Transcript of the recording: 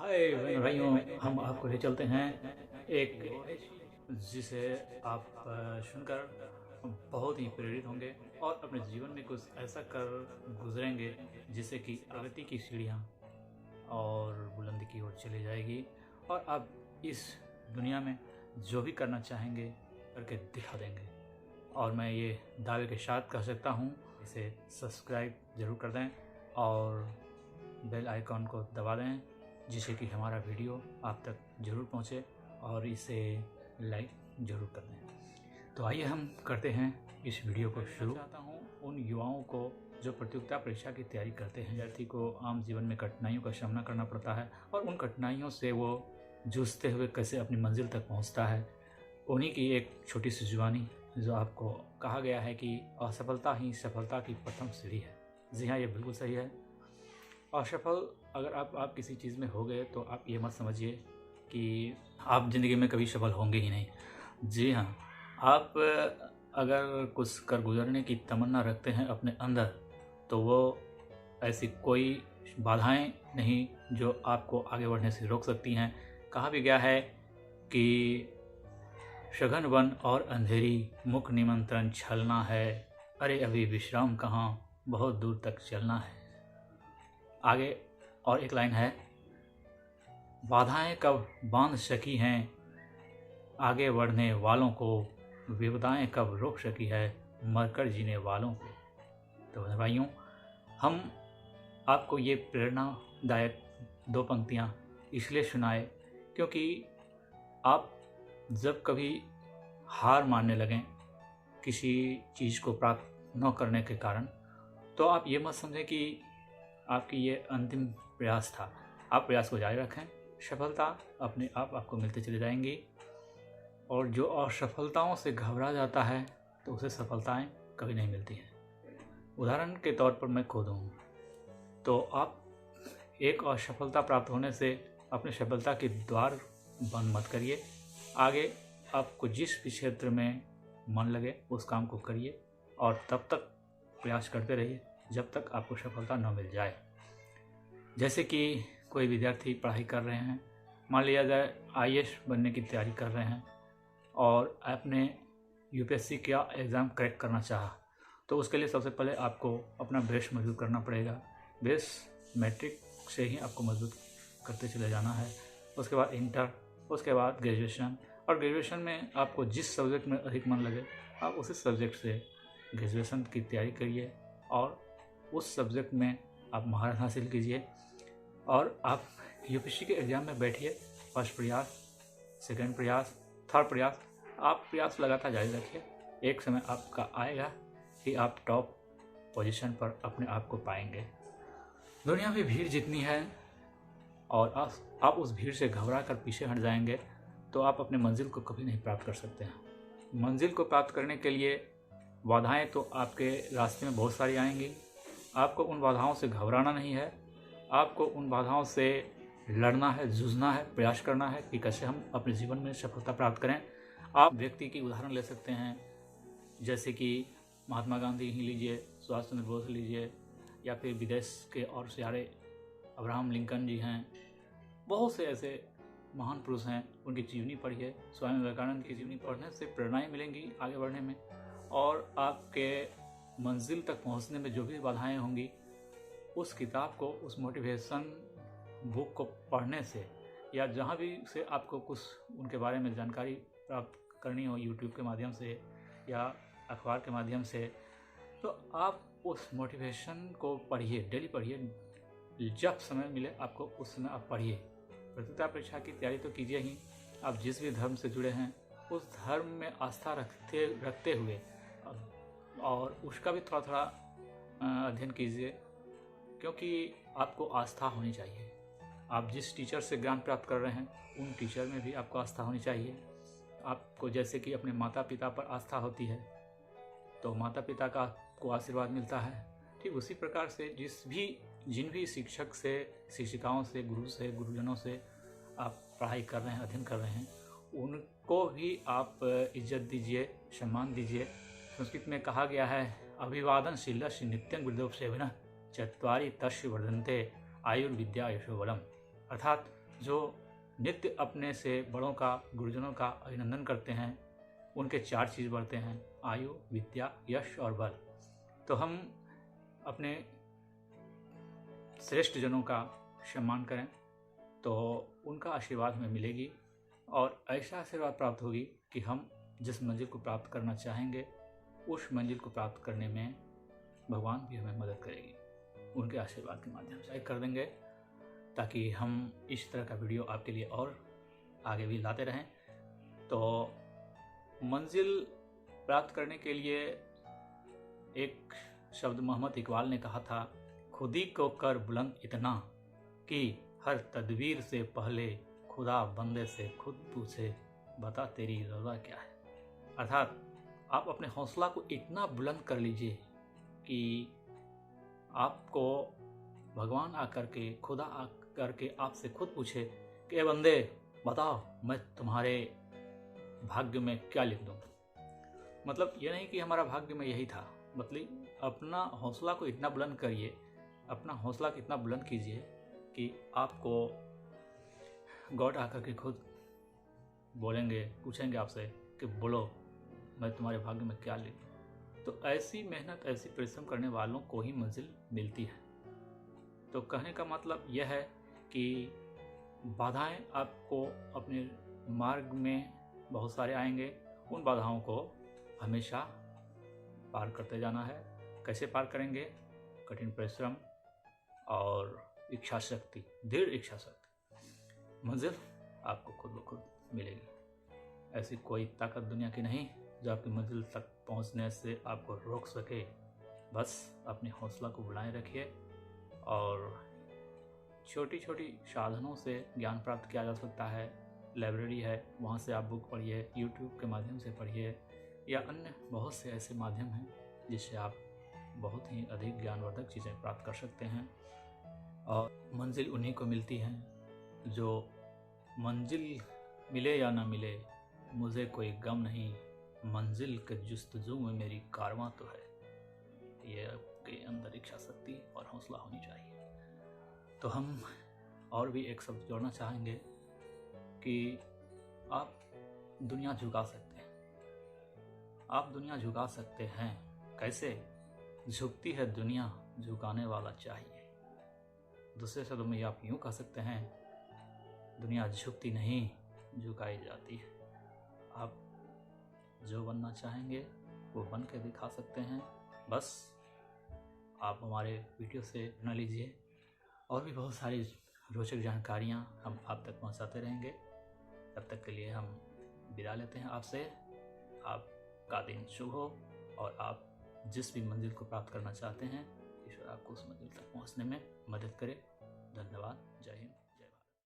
हाय भाइयों, हम आपको ले चलते हैं एक जिसे आप सुनकर बहुत ही प्रेरित होंगे और अपने जीवन में कुछ ऐसा कर गुजरेंगे जिससे कि प्रगति की सीढ़ियाँ और बुलंदी की ओर चली जाएगी और आप इस दुनिया में जो भी करना चाहेंगे करके दिखा देंगे। और मैं ये दावे के साथ कह सकता हूँ, इसे सब्सक्राइब ज़रूर कर दें और बेल आइकॉन को दबा दें जिससे कि हमारा वीडियो आप तक ज़रूर पहुँचे और इसे लाइक ज़रूर कर दें। तो आइए हम करते हैं इस वीडियो को शुरू। चाहता हूँ उन युवाओं को जो प्रतियोगिता परीक्षा की तैयारी करते हैं, विद्यार्थी को आम जीवन में कठिनाइयों का सामना करना पड़ता है और उन कठिनाइयों से वो जूझते हुए कैसे अपनी मंजिल तक पहुँचता है, उन्हीं की एक छोटी सी जुबानी जो आपको कहा गया है कि असफलता ही सफलता की प्रथम सीढ़ी है। जी हाँ, ये बिल्कुल सही है। असफल अगर आप किसी चीज़ में हो गए तो आप ये मत समझिए कि आप ज़िंदगी में कभी सफल होंगे ही नहीं। जी हाँ, आप अगर कुछ कर गुजरने की तमन्ना रखते हैं अपने अंदर, तो वो ऐसी कोई बाधाएं नहीं जो आपको आगे बढ़ने से रोक सकती हैं। कहा भी गया है कि सघन वन और अंधेरी, मुख निमंत्रण छलना है, अरे अभी विश्राम कहाँ, बहुत दूर तक चलना है। आगे और एक लाइन है, बाधाएं कब बांध सकी हैं आगे बढ़ने वालों को, विपदाएं कब रोक सकी है मरकर जीने वालों को। तो भाइयों, हम आपको ये प्रेरणादायक दो पंक्तियाँ इसलिए सुनाए क्योंकि आप जब कभी हार मानने लगें किसी चीज़ को प्राप्त न करने के कारण, तो आप ये मत समझें कि आपकी ये अंतिम प्रयास था। आप प्रयास को जारी रखें, सफलता अपने आप आपको मिलती चली जाएंगी। और जो असफलताओं से घबरा जाता है तो उसे सफलताएं कभी नहीं मिलती हैं। उदाहरण के तौर पर मैं खुद हूँ, तो आप एक असफलता प्राप्त होने से अपनी सफलता के द्वार बंद मत करिए। आगे आपको जिस भी क्षेत्र में मन लगे उस काम को करिए और तब तक प्रयास करते रहिए जब तक आपको सफलता न मिल जाए। जैसे कि कोई विद्यार्थी पढ़ाई कर रहे हैं, मान लिया जाए आईएएस बनने की तैयारी कर रहे हैं और आपने यूपीएससी का एग्ज़ाम क्रैक करना चाहा, तो उसके लिए सबसे पहले आपको अपना बेस मजबूत करना पड़ेगा। बेस मैट्रिक से ही आपको मजबूत करते चले जाना है। उसके बाद इंटर, उसके बाद ग्रेजुएशन, और ग्रेजुएशन में आपको जिस सब्जेक्ट में अधिक मन लगे आप उसी सब्जेक्ट से ग्रेजुएशन की तैयारी करिए और उस सब्जेक्ट में आप महारत हासिल कीजिए और आप यूपीएससी के एग्ज़ाम में बैठिए। फर्स्ट प्रयास, सेकंड प्रयास, थर्ड प्रयास, आप प्रयास लगातार जारी रखिए। एक समय आपका आएगा कि आप टॉप पोजीशन पर अपने आप को पाएंगे। दुनिया में भीड़ जितनी है और आप उस भीड़ से घबरा कर पीछे हट जाएंगे तो आप अपने मंजिल को कभी नहीं प्राप्त कर सकते हैं। मंजिल को प्राप्त करने के लिए बाधाएं तो आपके रास्ते में बहुत सारी आएंगी। आपको उन बाधाओं से घबराना नहीं है, आपको उन बाधाओं से लड़ना है, जूझना है, प्रयास करना है कि कैसे हम अपने जीवन में सफलता प्राप्त करें। आप व्यक्ति की उदाहरण ले सकते हैं, जैसे कि महात्मा गांधी ही लीजिए, सुभाष चंद्र बोस लीजिए, या फिर विदेश के और सारे अब्राहम लिंकन जी हैं। बहुत से ऐसे महान पुरुष हैं, उनकी जीवनी पढ़िए। स्वामी विवेकानंद की जीवनी पढ़ने से प्रेरणाएँ मिलेंगी आगे बढ़ने में, और आपके मंजिल तक पहुंचने में जो भी बाधाएं होंगी उस किताब को, उस मोटिवेशन बुक को पढ़ने से या जहां भी से आपको कुछ उनके बारे में जानकारी प्राप्त करनी हो, यूट्यूब के माध्यम से या अखबार के माध्यम से, तो आप उस मोटिवेशन को पढ़िए, डेली पढ़िए। जब समय मिले आपको उस समय आप पढ़िए। प्रतियोगिता परीक्षा की तैयारी तो कीजिए ही, आप जिस भी धर्म से जुड़े हैं उस धर्म में आस्था रखते हुए और उसका भी थोड़ा थोड़ा अध्ययन कीजिए, क्योंकि आपको आस्था होनी चाहिए। आप जिस टीचर से ज्ञान प्राप्त कर रहे हैं उन टीचर में भी आपको आस्था होनी चाहिए। आपको जैसे कि अपने माता पिता पर आस्था होती है तो माता पिता का आपको आशीर्वाद मिलता है, ठीक उसी प्रकार से जिन भी शिक्षक से, शिक्षिकाओं से, गुरु से, गुरुजनों से आप पढ़ाई कर रहे हैं, अध्ययन कर रहे हैं, उनको भी आप इज्जत दीजिए, सम्मान दीजिए। संस्कृत में कहा गया है, अभिवादनशीलस्य नित्यं गुरुदेव सेविनः चत्वारि तस्य वर्धन्ते आयुर्विद्या यशो बलम। अर्थात जो नित्य अपने से बड़ों का, गुरुजनों का अभिनंदन करते हैं, उनके 4 चीज़ बढ़ते हैं: आयु, विद्या, यश और बल। तो हम अपने श्रेष्ठ जनों का सम्मान करें तो उनका आशीर्वाद हमें मिलेगी और ऐसा आशीर्वाद प्राप्त होगी कि हम जिस मंजिल को प्राप्त करना चाहेंगे उस मंजिल को प्राप्त करने में भगवान भी हमें मदद करेगी, उनके आशीर्वाद के माध्यम से। लाइक कर देंगे ताकि हम इस तरह का वीडियो आपके लिए और आगे भी लाते रहें। तो मंजिल प्राप्त करने के लिए एक शब्द मोहम्मद इकबाल ने कहा था, खुद ही को कर बुलंद इतना कि हर तदबीर से पहले खुदा बंदे से खुद पूछे, बता तेरी रज़ा क्या है। अर्थात आप अपने हौसला को इतना बुलंद कर लीजिए कि आपको भगवान आकर के, खुदा आकर के आपसे खुद पूछे कि ए बंदे बताओ मैं तुम्हारे भाग्य में क्या लिख दूँ। मतलब ये नहीं कि हमारा भाग्य में यही था, मतलब अपना हौसला को इतना बुलंद करिए, अपना हौसला कितना बुलंद कीजिए कि आपको गॉड आकर के खुद बोलेंगे, पूछेंगे आपसे कि बोलो मैं तुम्हारे भाग्य में क्या लिखूं। तो ऐसी मेहनत, ऐसी परिश्रम करने वालों को ही मंजिल मिलती है। तो कहने का मतलब यह है कि बाधाएं आपको अपने मार्ग में बहुत सारे आएंगे, उन बाधाओं को हमेशा पार करते जाना है। कैसे पार करेंगे? कठिन परिश्रम और इच्छा शक्ति, दृढ़ इच्छा शक्ति। मंजिल आपको खुद ब खुद मिलेगी। ऐसी कोई ताकत दुनिया की नहीं जो आपकी मंजिल तक पहुंचने से आपको रोक सके। बस अपने हौसला को बनाए रखिए और छोटी छोटी साधनों से ज्ञान प्राप्त किया जा सकता है। लाइब्रेरी है, वहाँ से आप बुक पढ़िए, यूट्यूब के माध्यम से पढ़िए, या अन्य बहुत से ऐसे माध्यम हैं जिससे आप बहुत ही अधिक ज्ञानवर्धक चीज़ें प्राप्त कर सकते हैं। और मंजिल उन्हीं को मिलती है जो मंजिल मिले या ना मिले मुझे कोई गम नहीं, मंजिल के जुस्तजू में मेरी कारवां तो है। ये आपके अंदर इच्छा शक्ति और हौसला होनी चाहिए। तो हम और भी एक शब्द जोड़ना चाहेंगे कि आप दुनिया झुका सकते हैं। आप दुनिया झुका सकते हैं। कैसे? झुकती है दुनिया, झुकाने वाला चाहिए। दूसरे शब्दों में आप यूँ कह सकते हैं, दुनिया झुकती नहीं, झुकाई जाती है। आप जो बनना चाहेंगे वो बन के दिखा सकते हैं। बस आप हमारे वीडियो से बना लीजिए। और भी बहुत सारी रोचक जानकारियाँ हम आप तक पहुंचाते रहेंगे। तब तक के लिए हम विदा लेते हैं आपसे। आपका दिन शुभ हो और आप जिस भी मंजिल को प्राप्त करना चाहते हैं, ईश्वर आपको उस मंजिल तक पहुंचने में मदद करे। धन्यवाद। जय हिंद।